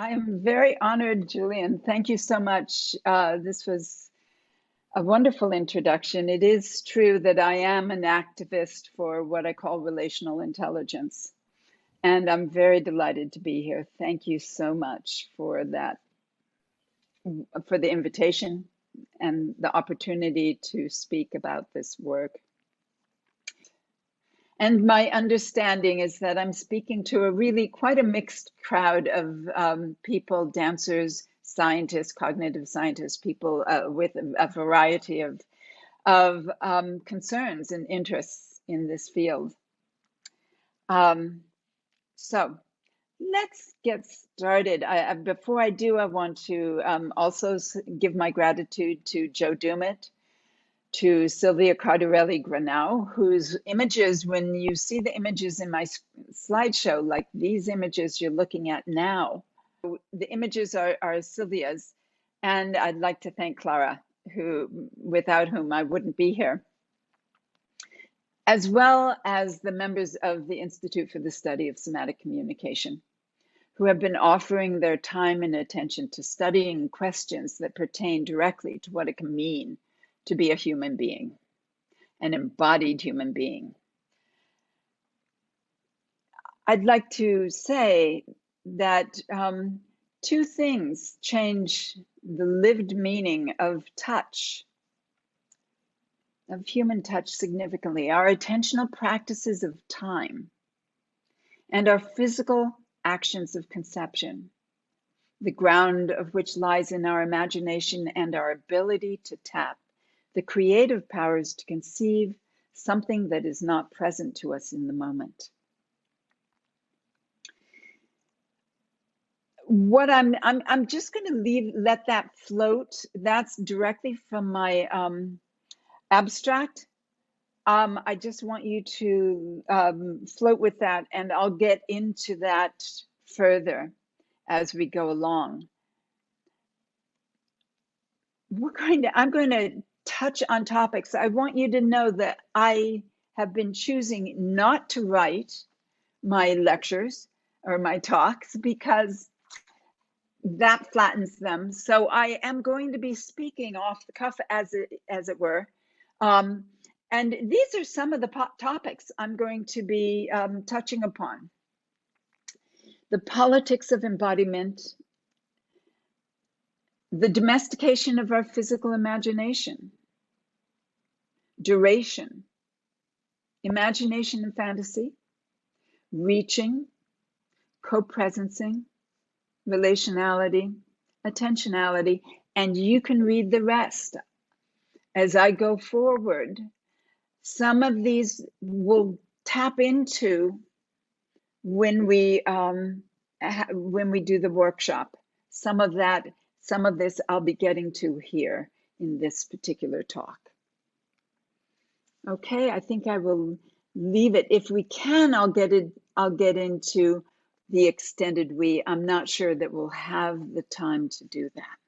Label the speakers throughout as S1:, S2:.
S1: I am very honored, Julian. Thank you so much. This was a wonderful introduction. It is true that I am an activist for what I call relational intelligence, and I'm very delighted to be here. Thank you so much for that, for the invitation and the opportunity to speak about this work. And my understanding is that I'm speaking to a really quite a mixed crowd of people, dancers, scientists, cognitive scientists, people with a variety of concerns and interests in this field. So let's get started. Before I do, I want to also give my gratitude to Joe Dumit, to Sylvia Cardarelli-Granau, whose images, when you see the images in my slideshow, like these images you're looking at now, the images are Sylvia's. And I'd like to thank Klara, without whom I wouldn't be here, as well as the members of the Institute for the Study of Somatic Communication, who have been offering their time and attention to studying questions that pertain directly to what it can mean to be a human being, an embodied human being. I'd like to say that two things change the lived meaning of touch, of human touch significantly: our attentional practices of time and our physical actions of conception, the ground of which lies in our imagination and our ability to tap the creative powers to conceive something that is not present to us in the moment. What I'm just going to let that float. That's directly from my abstract. I just want you to float with that, and I'll get into that further as we go along. I'm going to touch on topics. I want you to know that I have been choosing not to write my lectures or my talks because that flattens them. So I am going to be speaking off the cuff, as it were. And these are some of the topics I'm going to be touching upon: the politics of embodiment, the domestication of our physical imagination, duration, imagination and fantasy, reaching, co-presencing, relationality, attentionality, and you can read the rest as I go forward. Some of these will tap into when we do the workshop. Some of this I'll be getting to here in this particular talk. Okay, I think I will leave it. If we can, I'll get into the extended we. I'm not sure that we'll have the time to do that.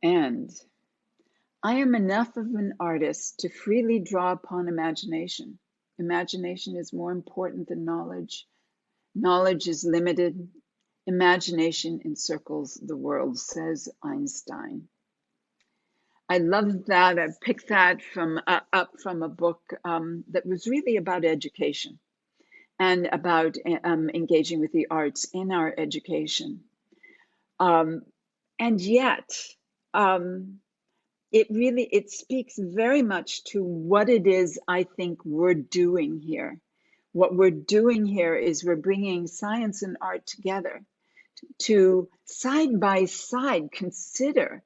S1: And I am enough of an artist to freely draw upon imagination. Imagination is more important than knowledge. Knowledge is limited. Imagination encircles the world, says Einstein. I love that. I picked that up from a book that was really about education and about engaging with the arts in our education. And yet, it speaks very much to what it is I think we're doing here. What we're doing here is we're bringing science and art together to side by side consider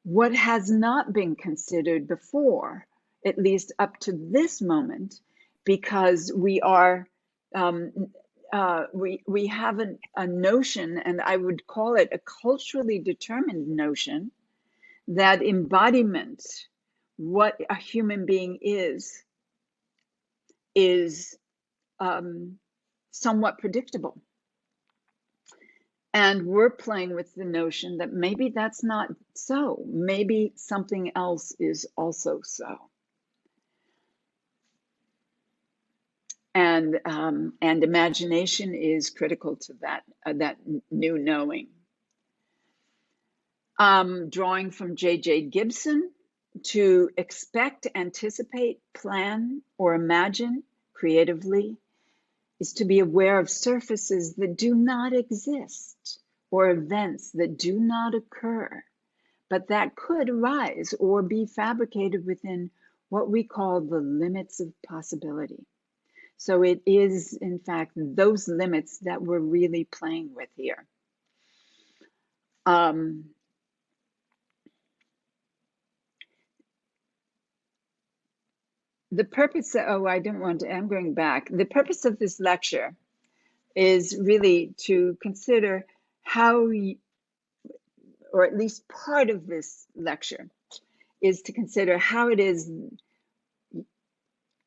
S1: what has not been considered before, at least up to this moment, because we are we have a notion, and I would call it a culturally determined notion, that embodiment, what a human being is somewhat predictable. And we're playing with the notion that maybe that's not so. Maybe something else is also so. And and imagination is critical to that new knowing. Drawing from J.J. Gibson, to expect, anticipate, plan, or imagine creatively is to be aware of surfaces that do not exist or events that do not occur, but that could arise or be fabricated within what we call the limits of possibility. So it is, in fact, those limits that we're really playing with here. The purpose, I'm going back. The purpose of this lecture is really to consider how, or at least part of this lecture, is to consider how it is,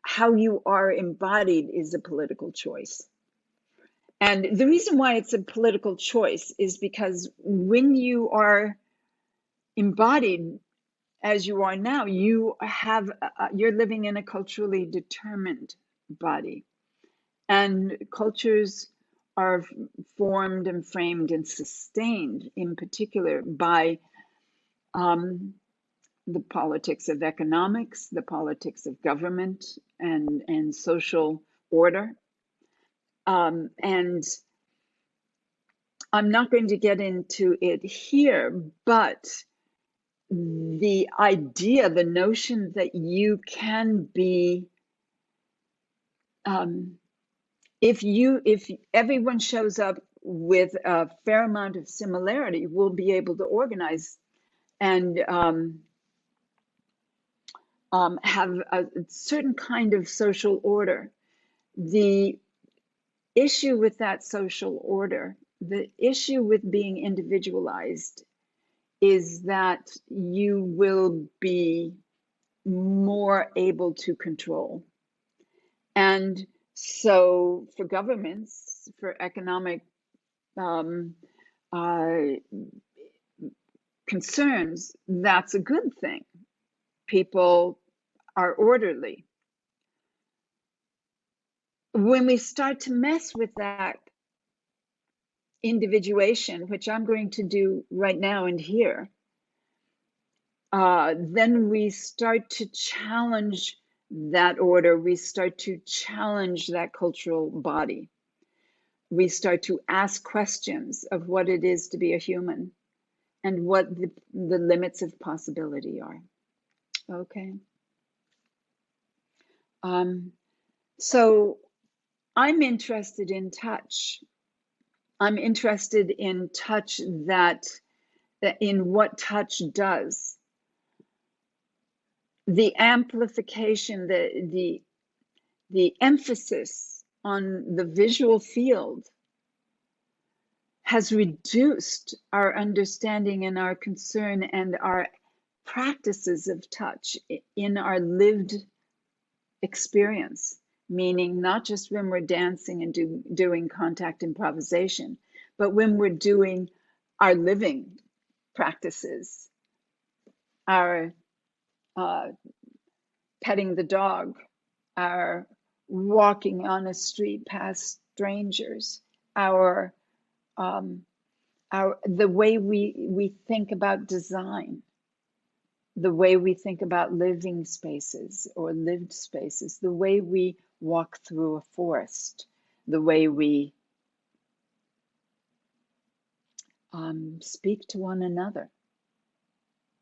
S1: how you are embodied is a political choice. And the reason why it's a political choice is because when you are embodied as you are now, you're living in a culturally determined body. And cultures are formed and framed and sustained in particular by the politics of economics, the politics of government and social order. And I'm not going to get into it here, but the idea, the notion that you can be, if everyone shows up with a fair amount of similarity, we'll be able to organize and have a certain kind of social order. The issue with that social order, the issue with being individualized, is that you will be more able to control. And so for governments, for economic concerns, that's a good thing. People are orderly. When we start to mess with that individuation, which I'm going to do right now and here, then we start to challenge that order. We start to challenge that cultural body. We start to ask questions of what it is to be a human and what the limits of possibility are. Okay. So I'm interested in touch. I'm interested in touch in what touch does. The amplification, the emphasis on the visual field has reduced our understanding and our concern and our practices of touch in our lived experience, meaning not just when we're dancing and doing contact improvisation, but when we're doing our living practices, our petting the dog, our walking on a street past strangers, the way we think about design, the way we think about living spaces or lived spaces, the way we walk through a forest, the way we speak to one another,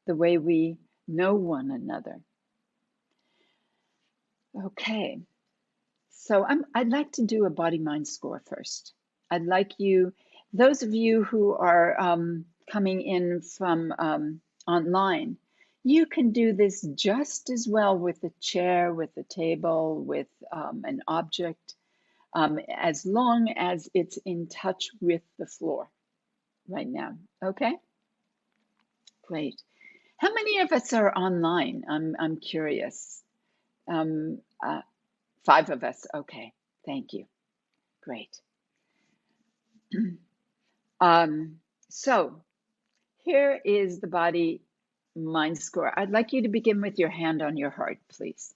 S1: the way we know one another. Okay, so I'd like to do a body-mind score first. I'd like you, those of you who are coming in from online, you can do this just as well with a chair, with a table, with an object, as long as it's in touch with the floor right now. Okay? Great. How many of us are online? I'm curious. 5 of us. Okay. Thank you. Great. So here is the body mind score. I'd like you to begin with your hand on your heart, please.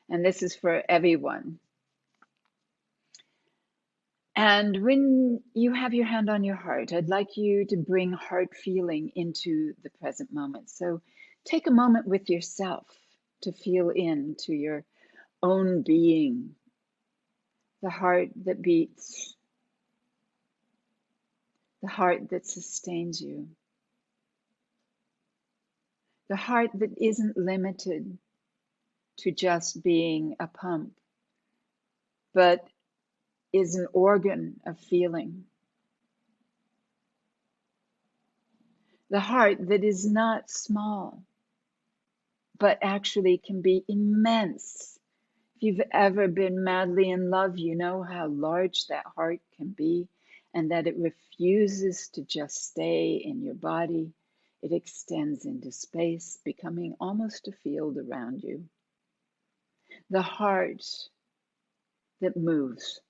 S1: And this is for everyone. And when you have your hand on your heart, I'd like you to bring heart feeling into the present moment. So take a moment with yourself to feel into your own being, the heart that beats, the heart that sustains you, the heart that isn't limited to just being a pump, but is an organ of feeling. The heart that is not small, but actually can be immense. If you've ever been madly in love, you know how large that heart can be, and that it refuses to just stay in your body. It extends into space, becoming almost a field around you. The heart that moves.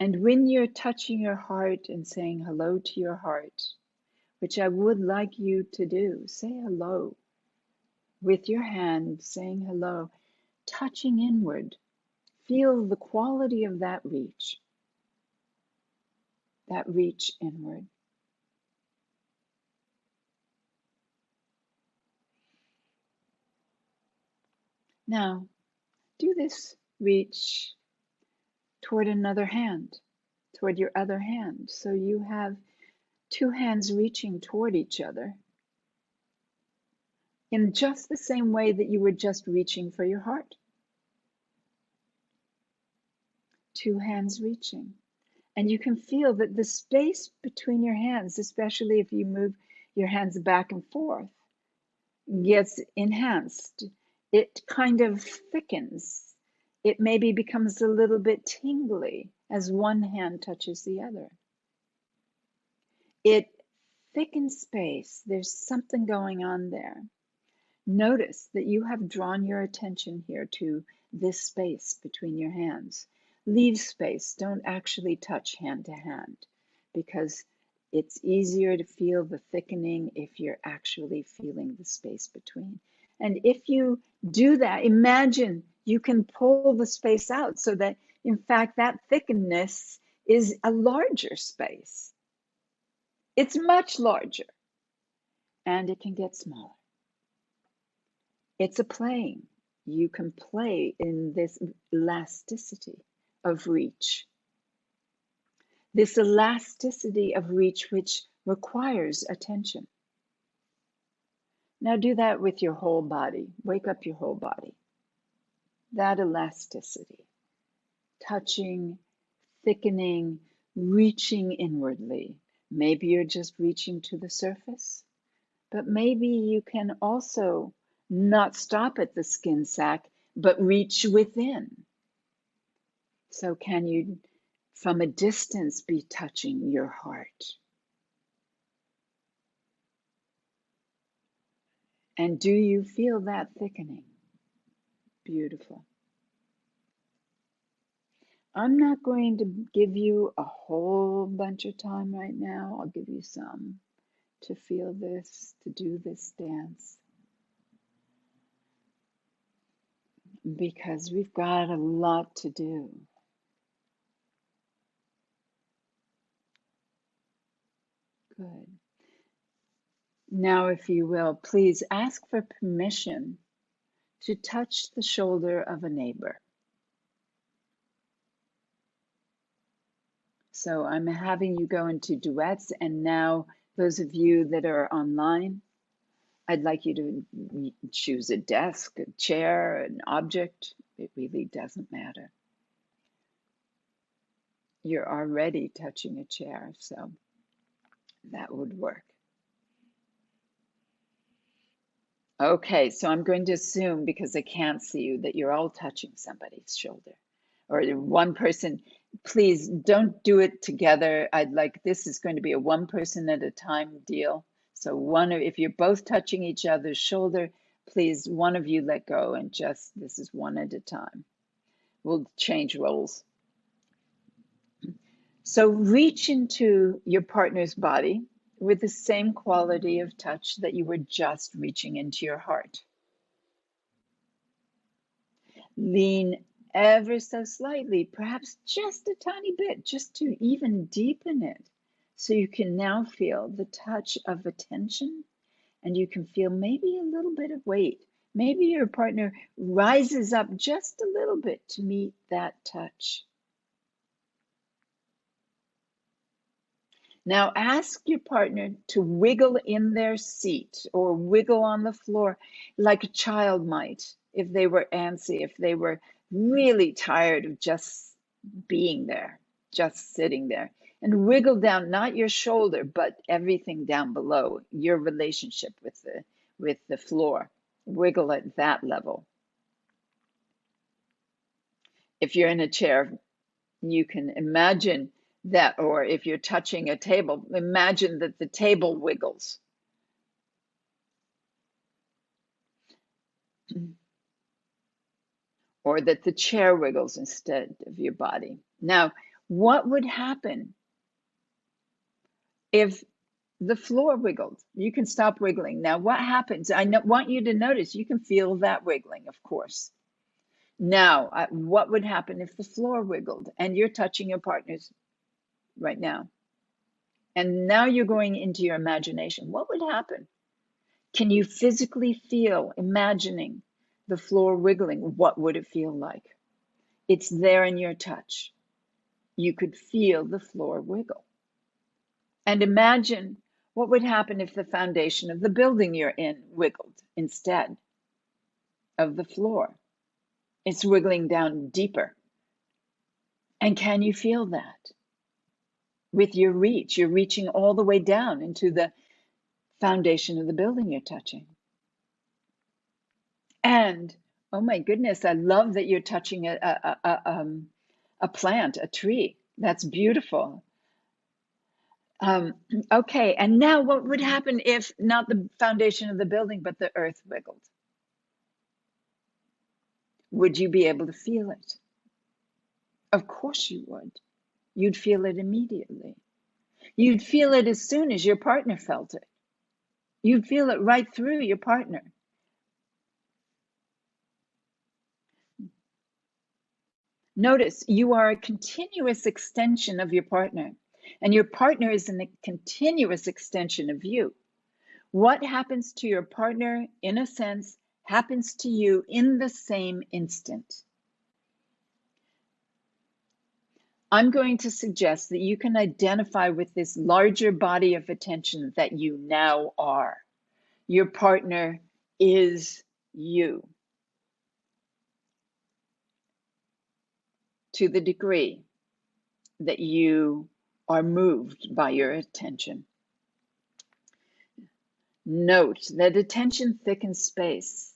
S1: And when you're touching your heart and saying hello to your heart, which I would like you to do, say hello with your hand, saying hello, touching inward. Feel the quality of that reach inward. Now, do this reach toward another hand, toward your other hand. So you have two hands reaching toward each other in just the same way that you were just reaching for your heart. Two hands reaching. And you can feel that the space between your hands, especially if you move your hands back and forth, gets enhanced. It kind of thickens. It maybe becomes a little bit tingly as one hand touches the other. It thickens space. There's something going on there. Notice that you have drawn your attention here to this space between your hands. Leave space. Don't actually touch hand to hand, because it's easier to feel the thickening if you're actually feeling the space between. And if you do that, imagine you can pull the space out so that, in fact, that thickness is a larger space. It's much larger, and it can get smaller. It's a playing. You can play in this elasticity of reach. This elasticity of reach which requires attention. Now do that with your whole body. Wake up your whole body. That elasticity. Touching, thickening, reaching inwardly. Maybe you're just reaching to the surface, but maybe you can also not stop at the skin sac, but reach within. So can you, from a distance, be touching your heart? And do you feel that thickening? Beautiful. I'm not going to give you a whole bunch of time right now. I'll give you some to feel this, to do this dance. Because we've got a lot to do. Good. Now, if you will, please ask for permission to touch the shoulder of a neighbor. So I'm having you go into duets, and now those of you that are online, I'd like you to choose a desk, a chair, an object. It really doesn't matter. You're already touching a chair, so that would work. Okay, so I'm going to assume, because I can't see you, that you're all touching somebody's shoulder. Or one person, please don't do it together. This is going to be a one person at a time deal. So if you're both touching each other's shoulder, please, one of you let go and this is one at a time. We'll change roles. So reach into your partner's body with the same quality of touch that you were just reaching into your heart. Lean ever so slightly, perhaps just a tiny bit, just to even deepen it. So you can now feel the touch of attention, and you can feel maybe a little bit of weight. Maybe your partner rises up just a little bit to meet that touch. Now ask your partner to wiggle in their seat or wiggle on the floor like a child might if they were antsy, if they were really tired of just being there, just sitting there. And wiggle down, not your shoulder, but everything down below, your relationship with the floor. Wiggle at that level. If you're in a chair, you can imagine that, or if you're touching a table, imagine that the table wiggles. Or that the chair wiggles instead of your body. Now, what would happen if the floor wiggled? You can stop wiggling. Now, what happens? Want you to notice, you can feel that wiggling, of course. Now, what would happen if the floor wiggled and you're touching your partners right now? And now you're going into your imagination. What would happen? Can you physically feel, imagining the floor wiggling? What would it feel like? It's there in your touch. You could feel the floor wiggle. And imagine what would happen if the foundation of the building you're in wiggled instead of the floor. It's wiggling down deeper. And can you feel that? With your reach, you're reaching all the way down into the foundation of the building you're touching. And oh my goodness, I love that you're touching a plant, a tree. That's beautiful. Okay, and now what would happen if not the foundation of the building, but the earth wiggled? Would you be able to feel it? Of course you would. You'd feel it immediately. You'd feel it as soon as your partner felt it. You'd feel it right through your partner. Notice you are a continuous extension of your partner, and your partner is a continuous extension of you. What happens to your partner, in a sense, happens to you in the same instant. I'm going to suggest that you can identify with this larger body of attention that you now are. Your partner is you. To the degree that you are moved by your attention. Note that attention thickens space.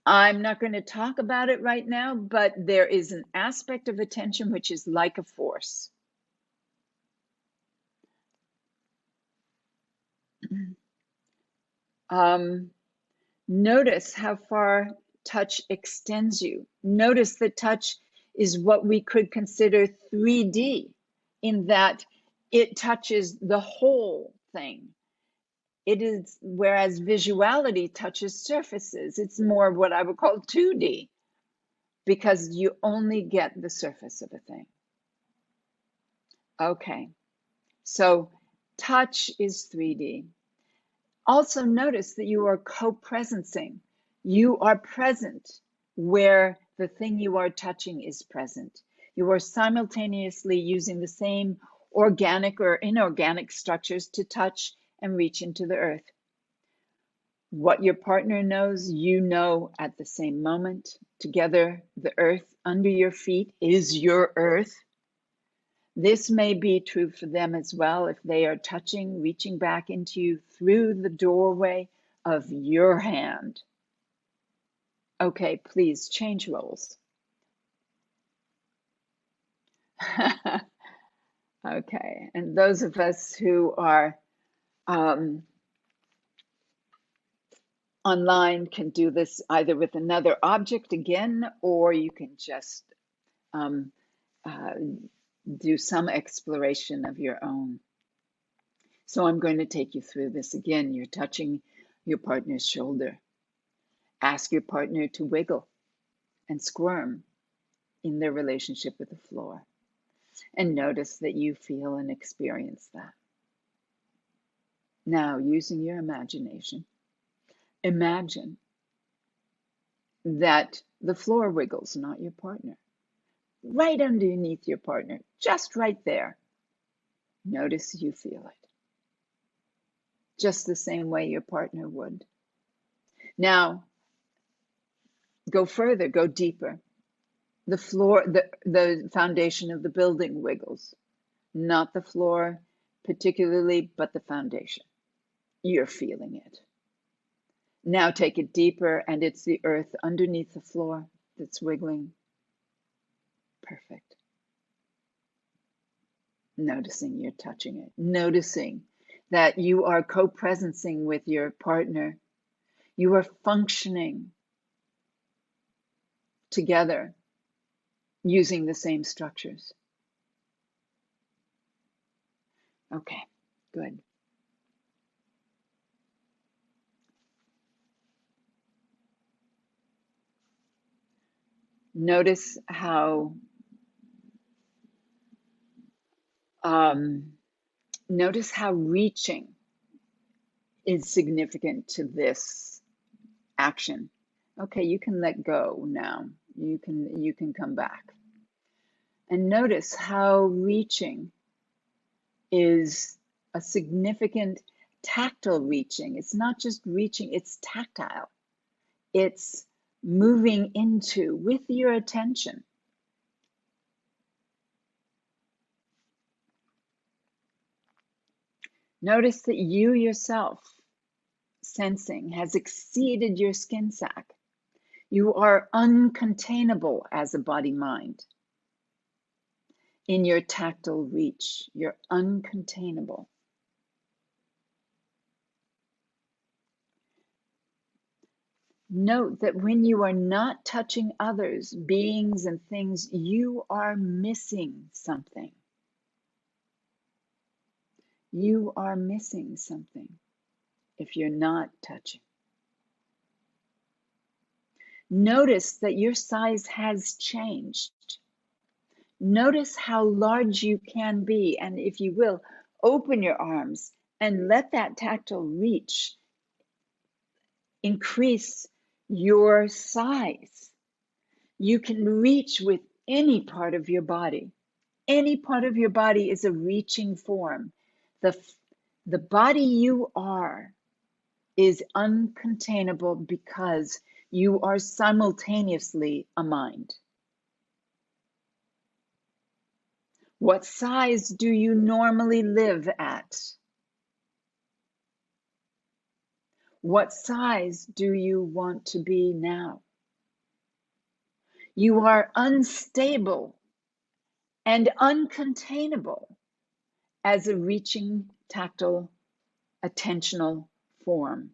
S1: I'm not going to talk about it right now, but there is an aspect of attention which is like a force. Notice how far touch extends you. Notice that touch is what we could consider 3D, in that it touches the whole thing. It is, whereas visuality touches surfaces. It's more what I would call 2D, because you only get the surface of a thing. Okay, so touch is 3D. Also notice that you are co-presencing. You are present where the thing you are touching is present. You are simultaneously using the same organic or inorganic structures to touch and reach into the earth. What your partner knows, you know at the same moment. Together, the earth under your feet is your earth. This may be true for them as well if they are touching, reaching back into you through the doorway of your hand. Okay, please change roles. Okay, and those of us who are online can do this either with another object again, or you can just do some exploration of your own. So I'm going to take you through this again. You're touching your partner's shoulder. Ask your partner to wiggle. and squirm in their relationship with the floor. And notice that you feel and experience that. Now, using your imagination, imagine that the floor wiggles, not your partner. Right underneath your partner, just right there. Notice you feel it. Just the same way your partner would. Now, go further, go deeper. The floor, the foundation of the building wiggles. Not the floor particularly, but the foundation. You're feeling it. Now take it deeper, and it's the earth underneath the floor that's wiggling. Perfect. Noticing you're touching it. Noticing that you are co-presencing with your partner. You are functioning together using the same structures. Okay, good. Notice how reaching is significant to this action. Okay, you can let go now. You can come back. And notice how reaching is a significant tactile reaching. It's not just reaching, it's tactile. It's moving into with your attention. Notice that you yourself, sensing, has exceeded your skin sac. You are uncontainable as a body-mind. In your tactile reach, you're uncontainable. Note that when you are not touching others, beings and things, you are missing something. You are missing something if you're not touching. Notice that your size has changed. Notice how large you can be, and if you will, open your arms and let that tactile reach increase your size. You can reach with any part of your body. Any part of your body is a reaching form. The body you are is uncontainable because you are simultaneously a mind. What size do you normally live at? What size do you want to be now? You are unstable and uncontainable as a reaching, tactile, attentional form.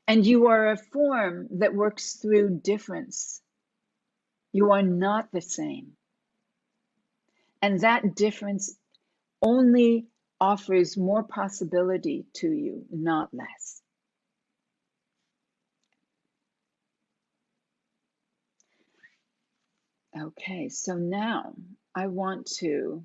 S1: And you are a form that works through difference. You are not the same. And that difference only offers more possibility to you, not less. Okay, so now I want to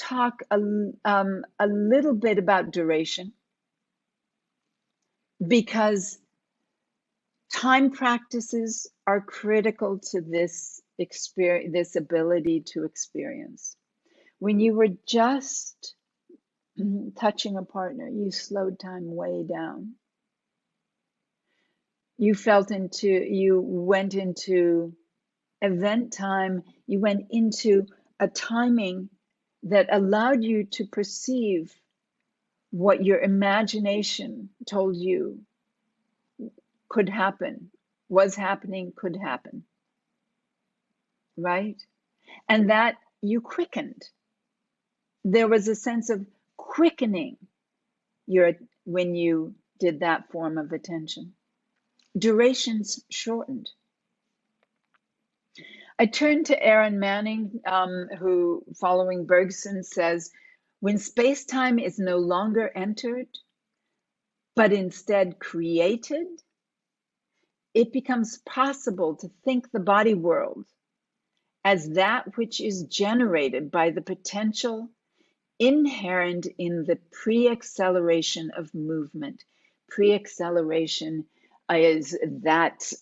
S1: talk a little bit about duration, because time practices are critical to this experience, this ability to experience. When you were just touching a partner, you slowed time way down. You went into event time, you went into a timing that allowed you to perceive what your imagination told you could happen, was happening, could happen, right? And that you quickened. There was a sense of quickening when you did that form of attention. Durations shortened. I turned to Aaron Manning, who, following Bergson, says, When space-time is no longer entered, but instead created, it becomes possible to think the body world as that which is generated by the potential inherent in the pre-acceleration of movement. Pre-acceleration is that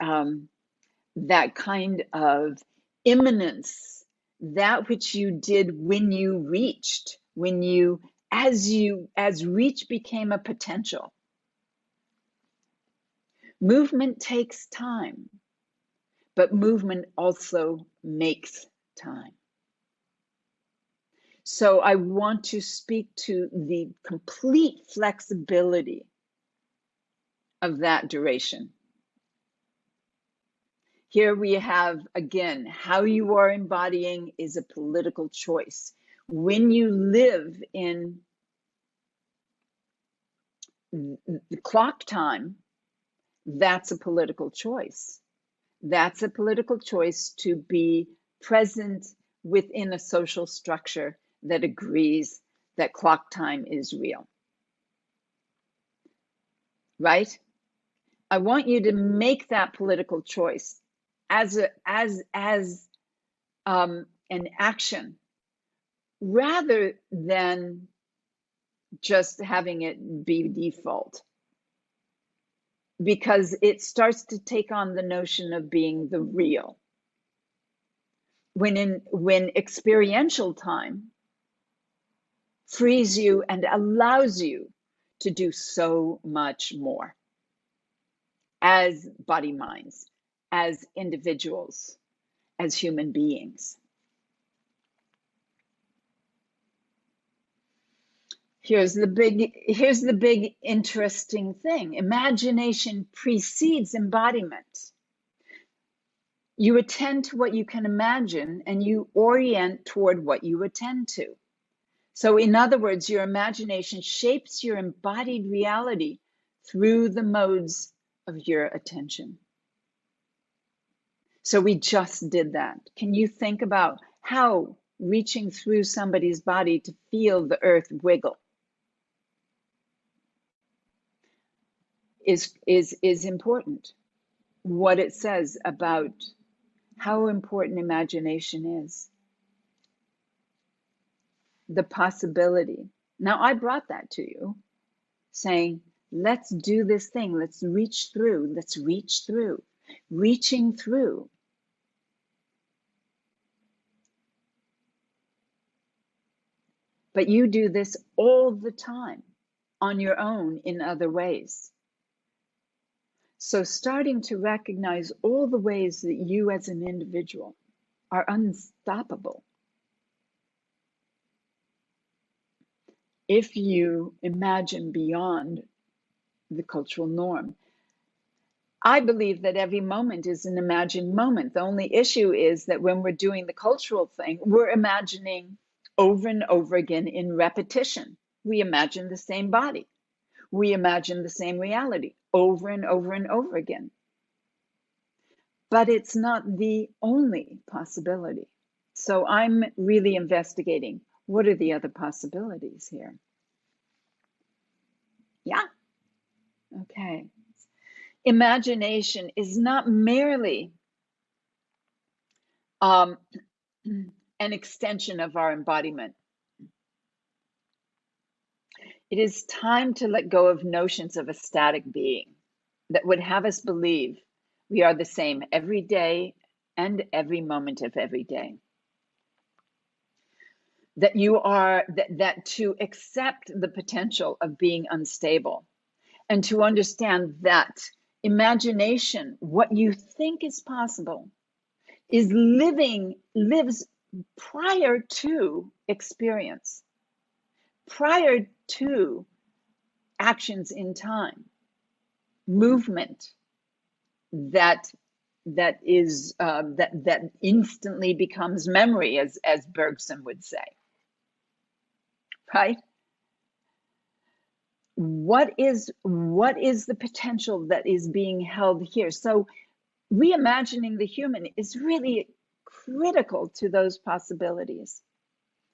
S1: that kind of imminence, that which you did when you reached, as reach became a potential. Movement takes time, but movement also makes time. So I want to speak to the complete flexibility of that duration. Here we have, again, how you are embodying is a political choice. When you live in the clock time, that's a political choice. That's a political choice to be present within a social structure that agrees that clock time is real. Right? I want you to make that political choice as an action, rather than just having it be default, because it starts to take on the notion of being the real. When experiential time frees you and allows you to do so much more as body minds, as individuals, as human beings. Here's the big interesting thing. Imagination precedes embodiment. You attend to what you can imagine, and you orient toward what you attend to. So in other words, your imagination shapes your embodied reality through the modes of your attention. So we just did that. Can you think about how reaching through somebody's body to feel the earth wiggle is important? What it says about how important imagination is. The possibility. Now, I brought that to you, saying, let's do this thing. Let's reach through. Let's reach through. Reaching through. But you do this all the time on your own in other ways. So starting to recognize all the ways that you as an individual are unstoppable. If you imagine beyond the cultural norm. I believe that every moment is an imagined moment. The only issue is that when we're doing the cultural thing, we're imagining over and over again in repetition. We imagine the same body. We imagine the same reality over and over and over again. But it's not the only possibility. So I'm really investigating, what are the other possibilities here? Yeah. Okay. Imagination is not merely an extension of our embodiment. It is time to let go of notions of a static being that would have us believe we are the same every day and every moment of every day. That you are, that to accept the potential of being unstable and to understand that imagination, what you think is possible, lives prior to experience, prior to actions in time, movement that instantly becomes memory, as Bergson would say, right? What is the potential that is being held here? So reimagining the human is really critical to those possibilities.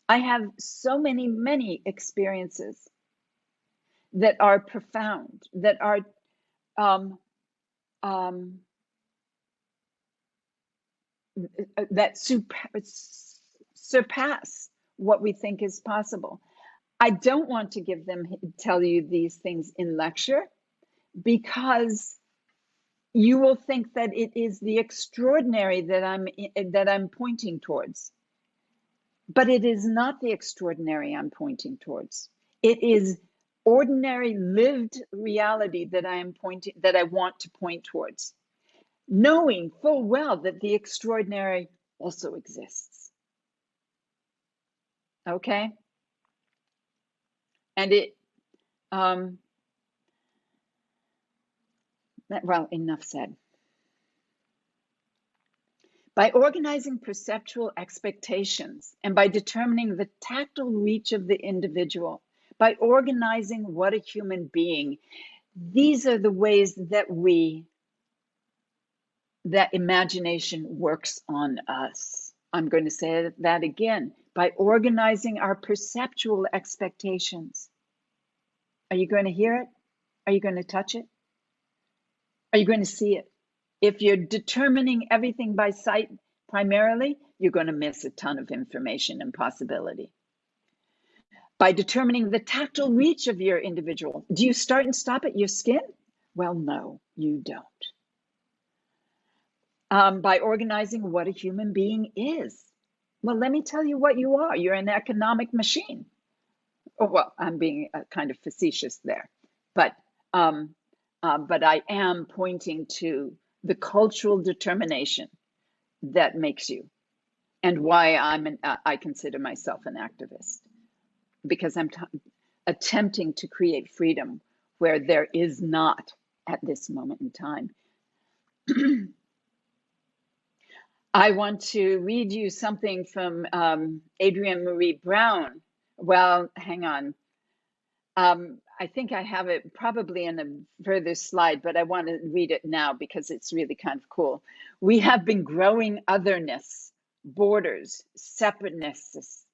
S1: I have so many experiences that are profound, that are um, um, that surpass what we think is possible. I don't want to tell you these things in lecture, because you will think that it is the extraordinary that I'm pointing towards. But it is not the extraordinary I'm pointing towards. It is ordinary lived reality that I want to point towards, knowing full well that the extraordinary also exists. Okay? And well, enough said. By organizing perceptual expectations and by determining the tactile reach of the individual, by organizing what a human being, these are the ways that that imagination works on us. I'm going to say that again. By organizing our perceptual expectations. Are you going to hear it? Are you going to touch it? Are you going to see it? If you're determining everything by sight primarily, you're going to miss a ton of information and possibility. By determining the tactile reach of your individual, do you start and stop at your skin? Well, no, you don't. By organizing what a human being is. Well, let me tell you what you are. You're an economic machine. Oh, well, I'm being kind of facetious there, but I am pointing to the cultural determination that makes you, and why I consider myself an activist, because I'm attempting to create freedom where there is not at this moment in time. I want to read you something from Adrienne Marie Brown. Well, hang on. I think I have it probably in a further slide, but I want to read it now because it's really kind of cool. We have been growing otherness, borders, separateness.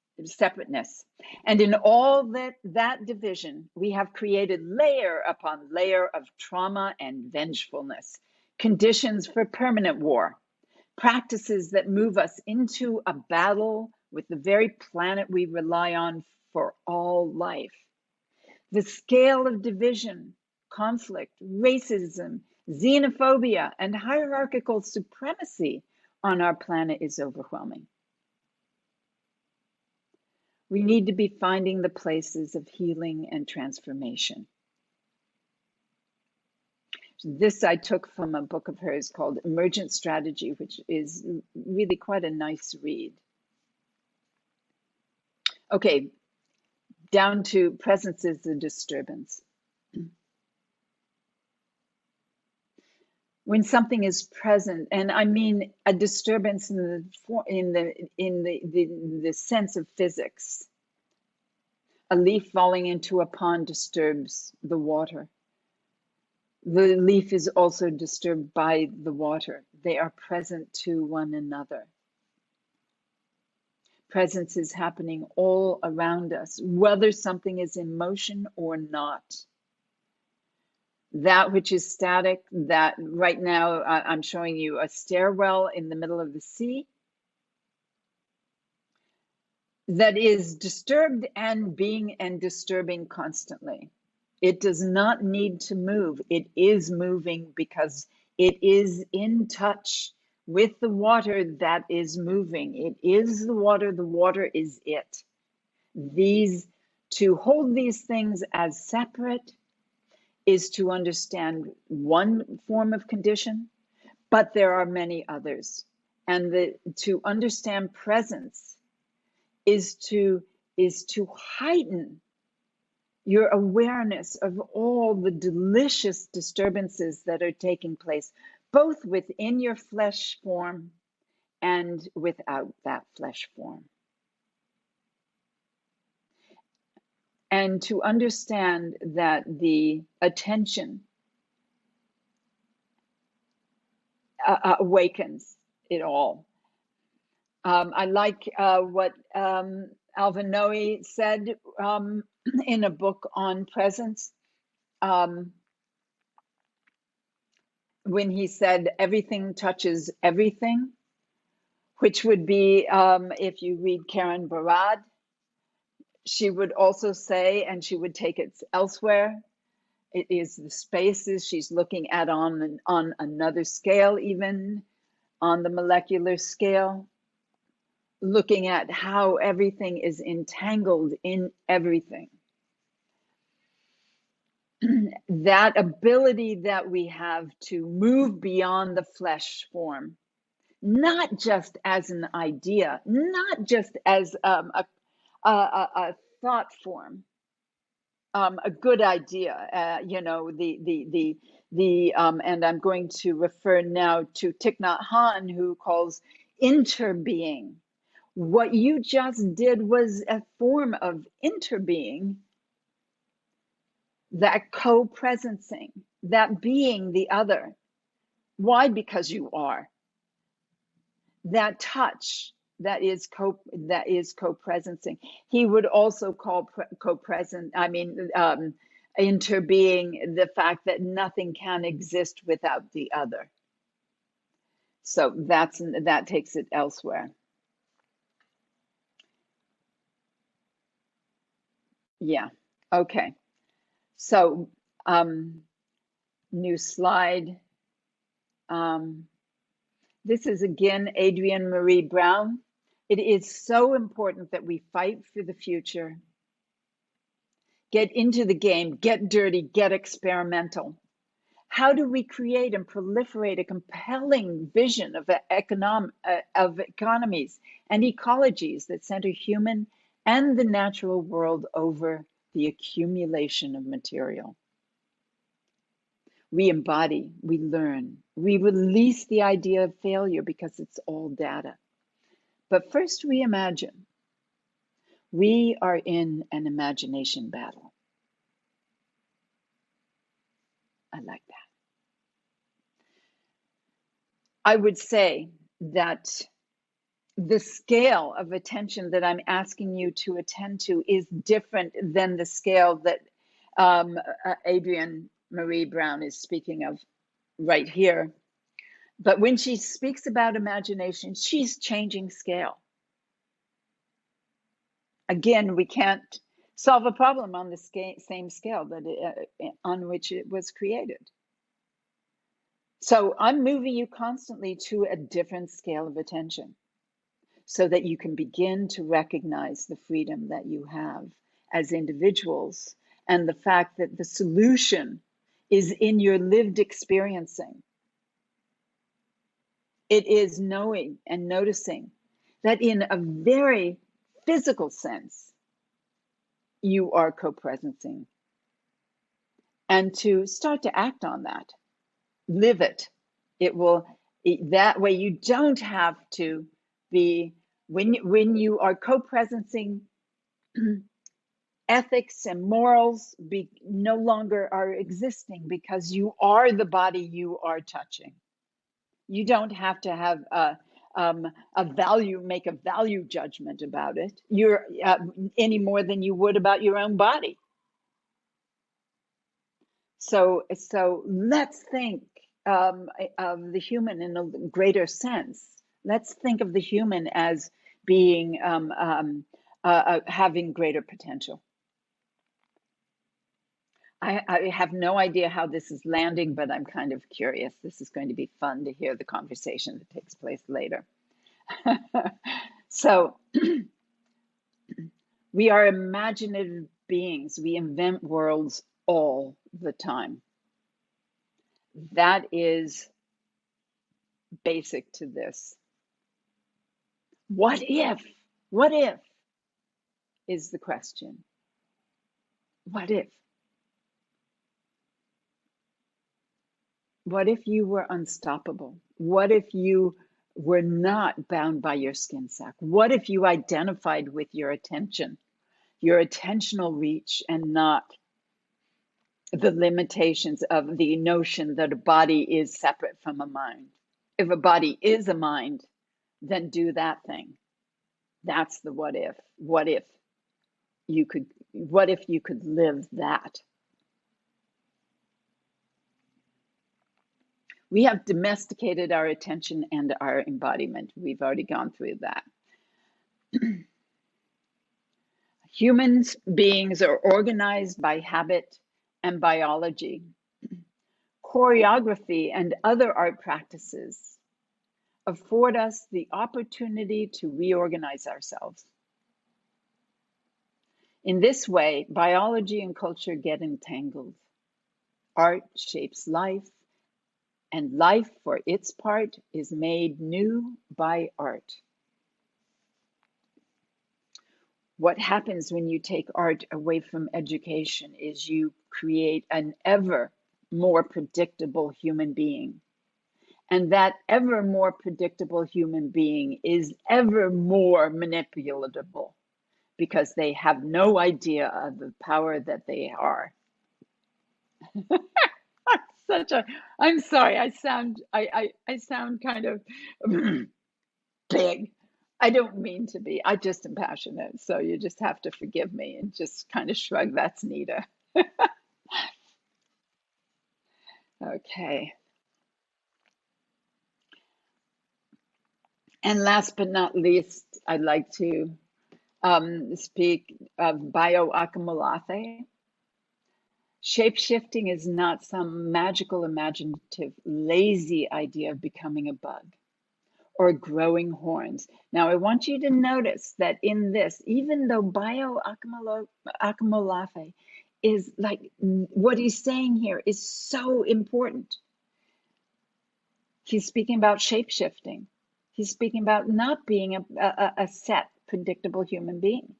S1: And in all that division, we have created layer upon layer of trauma and vengefulness, conditions for permanent war, practices that move us into a battle with the very planet we rely on for all life. The scale of division, conflict, racism, xenophobia, and hierarchical supremacy on our planet is overwhelming. We need to be finding the places of healing and transformation. This I took from a book of hers called Emergent Strategy, which is really quite a nice read. Okay, down to presence is a disturbance. When something is present, and I mean a disturbance in the sense of physics. A leaf falling into a pond disturbs the water. The leaf is also disturbed by the water. They are present to one another. Presence is happening all around us, whether something is in motion or not. That which is static, that right now I'm showing you a stairwell in the middle of the sea, that is disturbed and disturbing constantly. It does not need to move. It is moving because it is in touch with the water that is moving. It is the water is it. To hold these things as separate is to understand one form of condition, but there are many others. And to understand presence is to heighten your awareness of all the delicious disturbances that are taking place, both within your flesh form and without that flesh form. And to understand that the attention awakens it all. I like what Alvin Noe said in a book on presence, when he said everything touches everything, which would be, if you read Karen Barad, she would also say, and she would take it elsewhere, it is the spaces she's looking at on another scale, even on the molecular scale, looking at how everything is entangled in everything. That ability that we have to move beyond the flesh form, not just as an idea, not just as a thought form, a good idea, you know, and I'm going to refer now to Thich Nhat Hanh, who calls interbeing. What you just did was a form of interbeing, that co-presencing, that being the other. Why? Because you are. That touch, that is co-presencing. He would also call co-present, interbeing, the fact that nothing can exist without the other. So that takes it elsewhere. Yeah. Okay. So new slide. This is again Adrienne Marie Brown. It is so important that we fight for the future. Get into the game, get dirty, get experimental. How do we create and proliferate a compelling vision of economies and ecologies that center human and the natural world over the accumulation of material? We embody, we learn, we release the idea of failure because it's all data. But first we imagine. We are in an imagination battle. I like that. I would say that the scale of attention that I'm asking you to attend to is different than the scale that Adrienne Marie Brown is speaking of right here. But when she speaks about imagination, she's changing scale. Again, we can't solve a problem on the same scale that on which it was created. So I'm moving you constantly to a different scale of attention so that you can begin to recognize the freedom that you have as individuals and the fact that the solution is in your lived experiencing. It is knowing and noticing that in a very physical sense, you are co-presencing. And to start to act on that, live it. It will, that way you don't have to be, when you are co-presencing, ethics and morals no longer are existing because you are the body you are touching. You don't have to have make a value judgment about it. You're any more than you would about your own body. So let's think of the human in a greater sense. Let's think of the human as being having greater potential. I have no idea how this is landing, but I'm kind of curious. This is going to be fun to hear the conversation that takes place later. So we are imaginative beings. We invent worlds all the time. That is basic to this. What if? What if is the question. What if? What if you were unstoppable? What if you were not bound by your skin sac? What if you identified with your attention, your attentional reach, and not the limitations of the notion that a body is separate from a mind? If a body is a mind, then do that thing. That's the what if. What if you could live that? We have domesticated our attention and our embodiment. We've already gone through that. Human beings are organized by habit and biology. Choreography and other art practices afford us the opportunity to reorganize ourselves. In this way, biology and culture get entangled. Art shapes life, and life, for its part, is made new by art. What happens when you take art away from education is you create an ever more predictable human being. And that ever more predictable human being is ever more manipulatable because they have no idea of the power that they are. I'm sorry, I sound kind of big. I don't mean to be. I just am passionate. So you just have to forgive me and just kind of shrug. That's Nitta. Okay. And last but not least, I'd like to speak of bioaccumulate. Shape-shifting is not some magical, imaginative, lazy idea of becoming a bug or growing horns. Now, I want you to notice that in this, even though bioaccumulate is like what he's saying here is so important. He's speaking about shape-shifting. He's speaking about not being a set, predictable human being.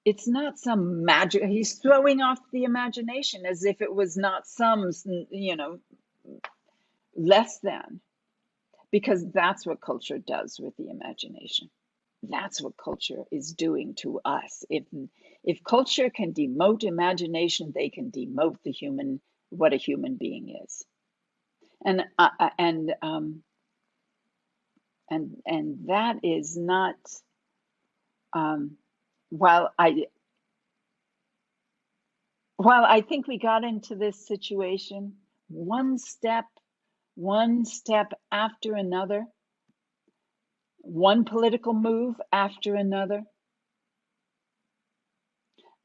S1: It's not some magic. He's throwing off the imagination as if it was not some, less than, because that's what culture does with the imagination. That's what culture is doing to us. If culture can demote imagination, they can demote what a human being is. And that is not. While I think we got into this situation one step after another, one political move after another,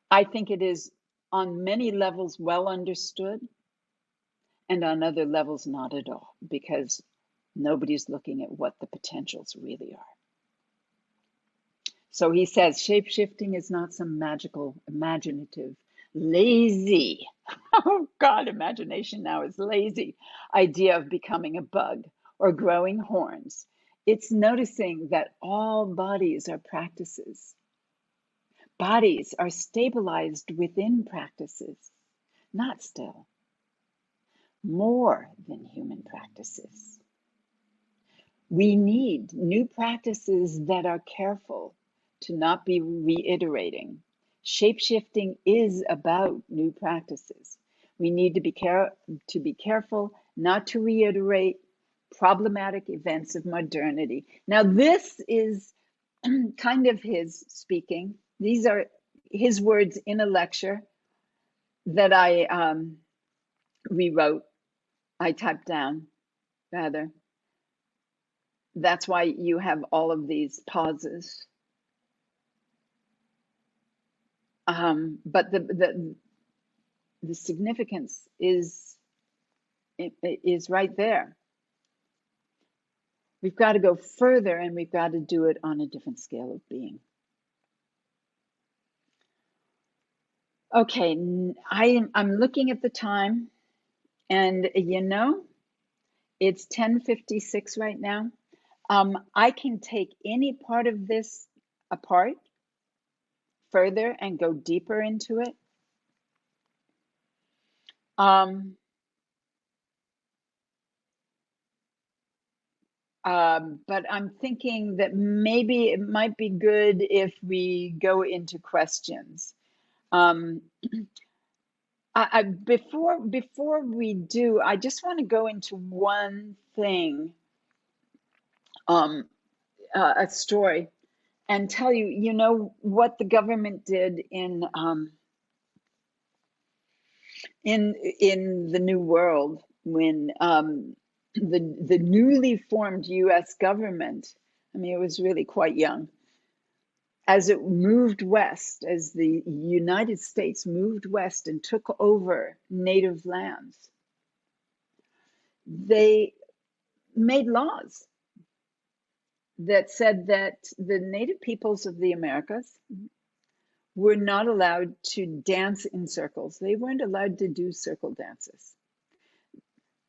S1: I think it is on many levels well understood, and on other levels not at all, because nobody's looking at what the potentials really are. So he says, shape-shifting is not some magical, imaginative, lazy, oh God, imagination now is lazy, idea of becoming a bug or growing horns. It's noticing that all bodies are practices. Bodies are stabilized within practices, not still, more than human practices. We need new practices that are careful to not be reiterating. Shape-shifting is about new practices. We need to be careful not to reiterate problematic events of modernity. Now, this is kind of his speaking. These are his words in a lecture that I rewrote. I typed down, rather. That's why you have all of these pauses. But the significance is right there. We've got to go further, and we've got to do it on a different scale of being. Okay, I'm looking at the time, and it's 10:56 right now. I can take any part of this apart further and go deeper into it. But I'm thinking that maybe it might be good if we go into questions. Before we do, I just want to go into one thing. a story and tell you, you know, what the government did in the New World when the newly formed U.S. government, I mean, it was really quite young, as it moved west, as the United States moved west and took over native lands, they made laws that said that the native peoples of the Americas were not allowed to dance in circles. They weren't allowed to do circle dances.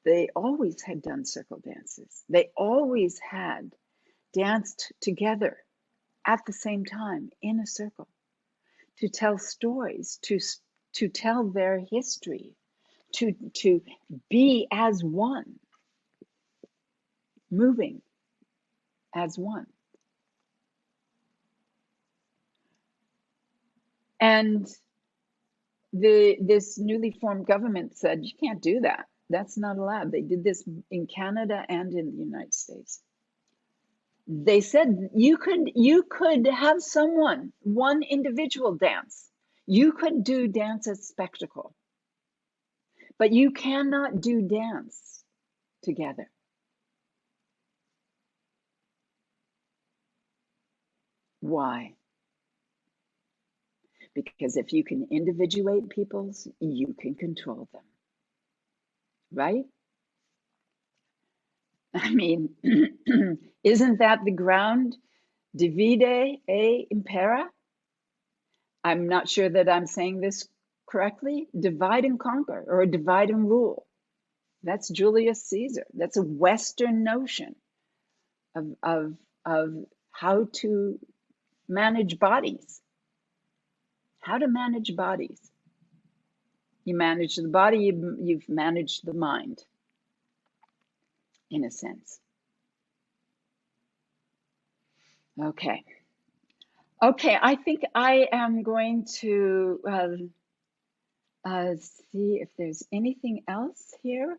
S1: They always had done circle dances. They always had danced together at the same time in a circle to tell stories, to tell their history, to be as one, moving as one. And this newly formed government said, you can't do that. That's not allowed. They did this in Canada and in the United States. They said you could have someone, one individual dance. You could do dance as spectacle, but you cannot do dance together. Why? Because if you can individuate peoples, you can control them, right? I mean, isn't that the ground? Divide e impera? I'm not sure that I'm saying this correctly. Divide and conquer, or divide and rule. That's Julius Caesar. That's a Western notion of how to manage bodies. How to manage bodies. You manage the body, you've managed the mind, in a sense. Okay. Okay, I think I am going to see if there's anything else here.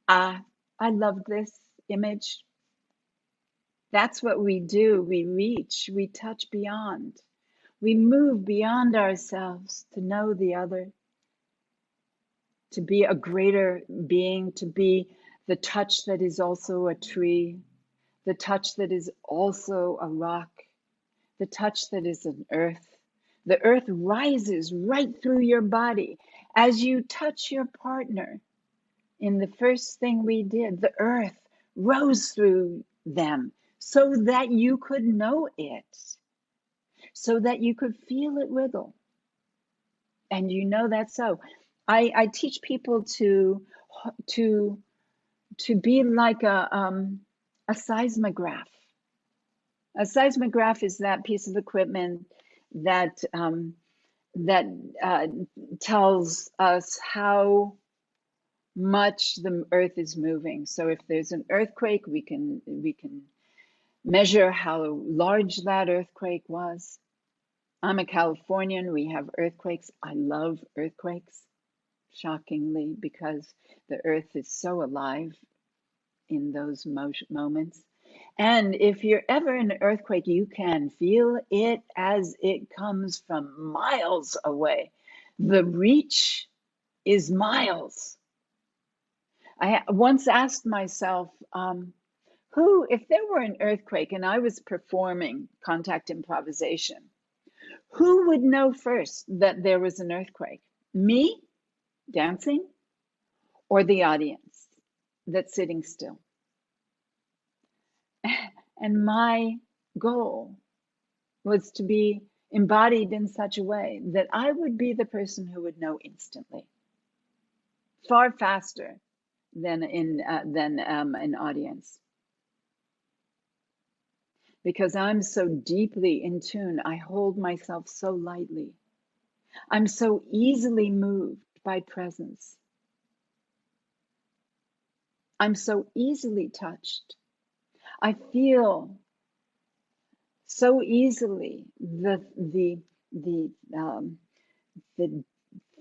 S1: I love this image. That's what we do. We reach, we touch beyond. We move beyond ourselves to know the other, to be a greater being, to be the touch that is also a tree, the touch that is also a rock, the touch that is an earth. The earth rises right through your body as you touch your partner. In the first thing we did, the earth rose through them so that you could know it, so that you could feel it wiggle. And you know that's so. I teach people to be like a seismograph. A seismograph is that piece of equipment that tells us how much the earth is moving. So if there's an earthquake, we can measure how large that earthquake was. I'm a Californian. We have earthquakes. I love earthquakes, shockingly, because the earth is so alive in those moments. And if you're ever in an earthquake, you can feel it as it comes from miles away. The reach is miles. I once asked myself, if there were an earthquake and I was performing contact improvisation, who would know first that there was an earthquake? Me, dancing, or the audience that's sitting still? And my goal was to be embodied in such a way that I would be the person who would know instantly, far faster than an audience. Because I'm so deeply in tune, I hold myself so lightly. I'm so easily moved by presence. I'm so easily touched. I feel so easily the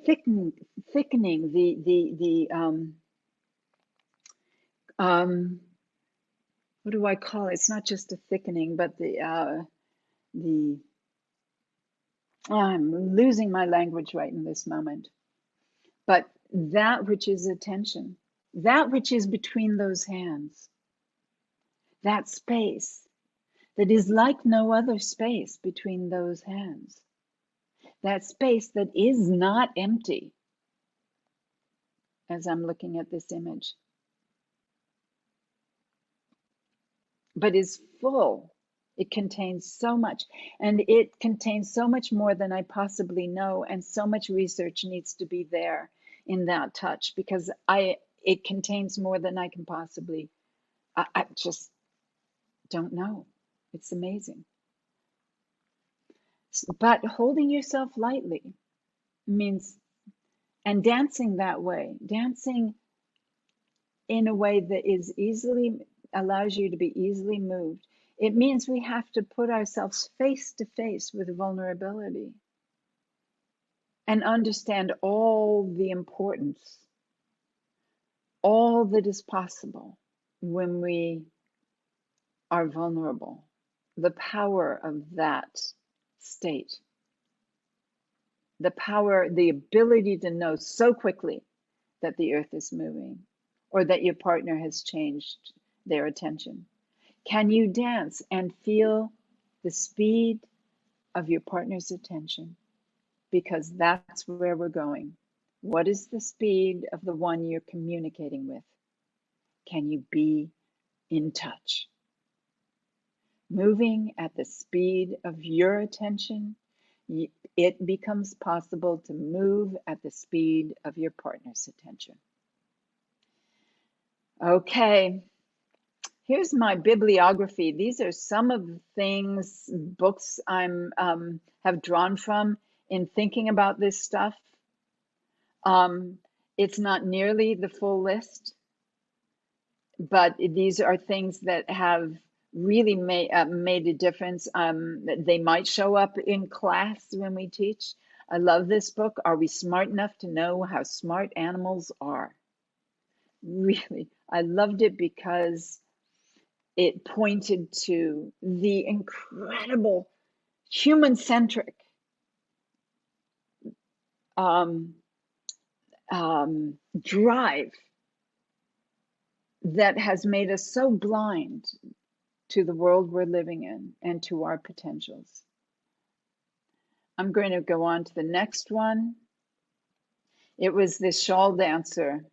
S1: thickening, what do I call it? It's not just a thickening, but the I'm losing my language right in this moment. But that which is attention, that which is between those hands, that space that is like no other space between those hands, that space that is not empty, as I'm looking at this image, but is full. It contains so much, and it contains so much more than I possibly know, and so much research needs to be there in that touch, because it contains more than I can possibly, I just don't know. It's amazing. But holding yourself lightly means, and dancing that way, dancing in a way that is easily, allows you to be easily moved. It means we have to put ourselves face to face with vulnerability and understand all the importance, all that is possible when we are vulnerable, the power of that state, the power, the ability to know so quickly that the earth is moving or that your partner has changed their attention. Can you dance and feel the speed of your partner's attention? Because that's where we're going. What is the speed of the one you're communicating with? Can you be in touch? Moving at the speed of your attention, it becomes possible to move at the speed of your partner's attention. Okay, here's my bibliography. These are some of the things, books I'm have drawn from in thinking about this stuff. It's not nearly the full list, but these are things that have really made a difference. They might show up in class when we teach. I love this book, Are We Smart Enough to Know How Smart Animals Are? Really, I loved it because it pointed to the incredible human-centric drive that has made us so blind to the world we're living in and to our potentials. I'm going to go on to the next one. It was this shawl dancer,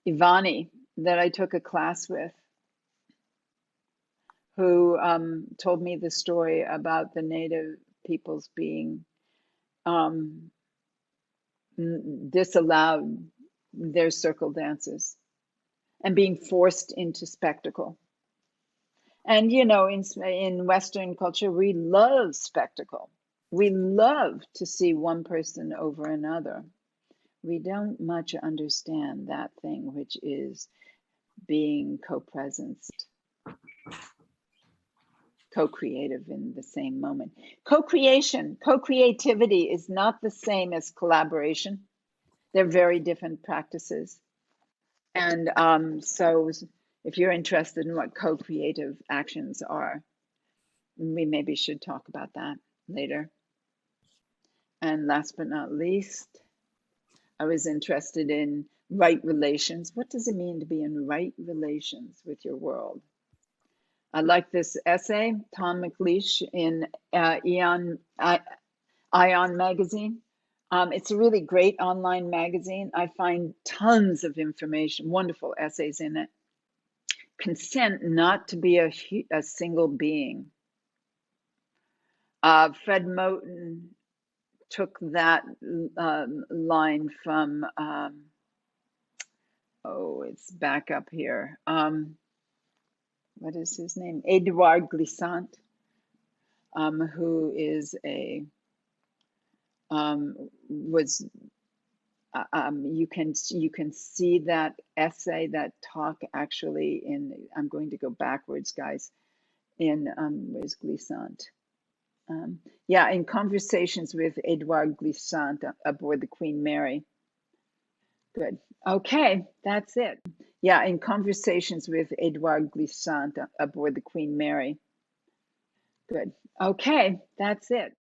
S1: Ivani, that I took a class with, who told me the story about the native peoples being disallowed their circle dances and being forced into spectacle. And you know, in Western culture, we love spectacle. We love to see one person over another. We don't much understand that thing which is being co-presenced, co-creative in the same moment. Co-creation, co-creativity is not the same as collaboration. They're very different practices. And so if you're interested in what co-creative actions are, we maybe should talk about that later. And last but not least, I was interested in right relations. What does it mean to be in right relations with your world? I like this essay, Tom McLeish in Ion magazine. It's a really great online magazine. I find tons of information, wonderful essays in it. Consent not to be a single being. Fred Moten took that line from, it's back up here. What is his name? Edouard Glissant, who is was you can see that essay, that talk actually in, I'm going to go backwards, guys, in where's Glissant? Yeah, in Conversations with Edouard Glissant aboard the Queen Mary. Good. Okay, that's it. Yeah, in conversations with Edouard Glissant aboard the Queen Mary. Good. Okay, that's it.